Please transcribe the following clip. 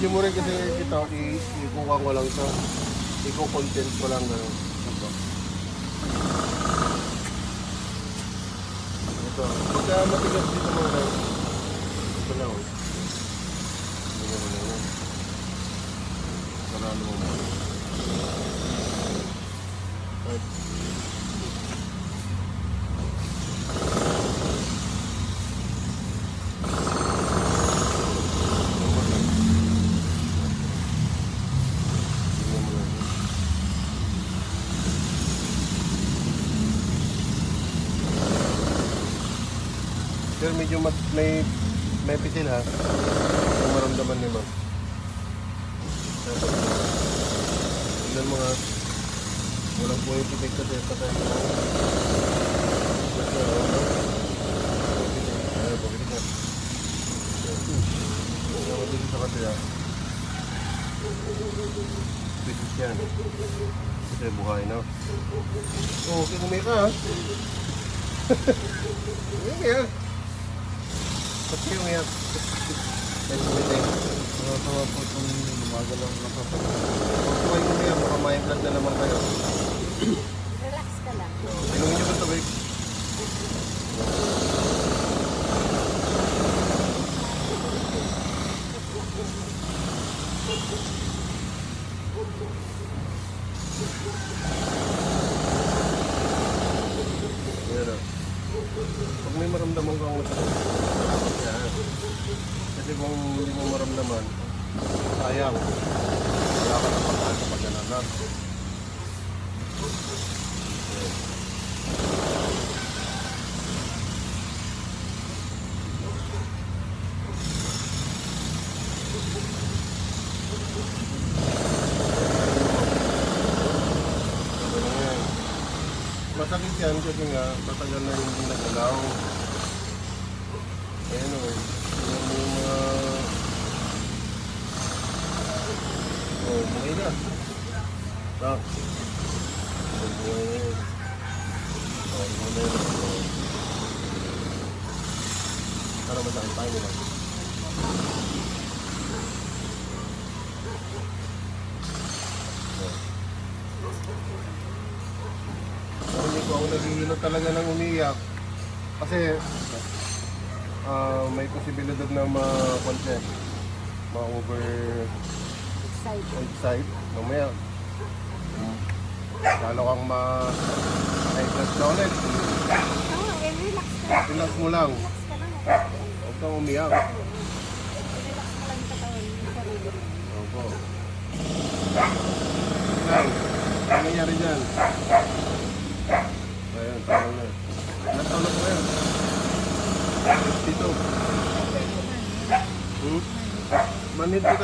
Video mo rin kasi ito, ikukuha ko lang ito. Iko-content ko lang gano'n. Ito. Pagka matigas dito mo rin. Ito lang. Ito mo rin yan. Sarado mo mo. Right. Pero medyo may pitil ha. Kung maramdaman niyo man. Tignan mga walang po yung pitik kasi patay mo. Ay, pakitig na. Huwag naman dito sa kasi ha. Pitik yan. Kasi buhay na. Oo, kinumay ka ha. Kinumay ha. Pati yung iyak. Tawa po itong gumagalaw na kapag. Huwag kayo umiyak, baka ma-implant na naman kayo. Relax ka lang. Inumin nyo ba ito, Vic? Ayan o. Pag may maramdaman kang masakit, dapat yan. Kasi kung hindi mo maramdaman, sayang. Wala ka ng pagkaan sa pagkananan. Masakit yan kasi nga matagal na hindi nagalaw. Ayan o eh. Yung mga... Oh, buhay na. Tak. Buhay na yun. Oh, buhay na yun. Para masakit tayo nila. Hindi ko ako naghihilot talaga ng umiiyak kasi may posibilidad na ma-over excite mamaya lalo kang ma-high blood na ulit. Relax ka lang. Relax mo lang, Relax ka lang. huwag kang umiyak. Relax ka lang yung katawan, yung sarili mo. Opo. Lang, ano nangyari dyan? Ayan, tawag na. Ilan taon na po yan? 52. Manhid kita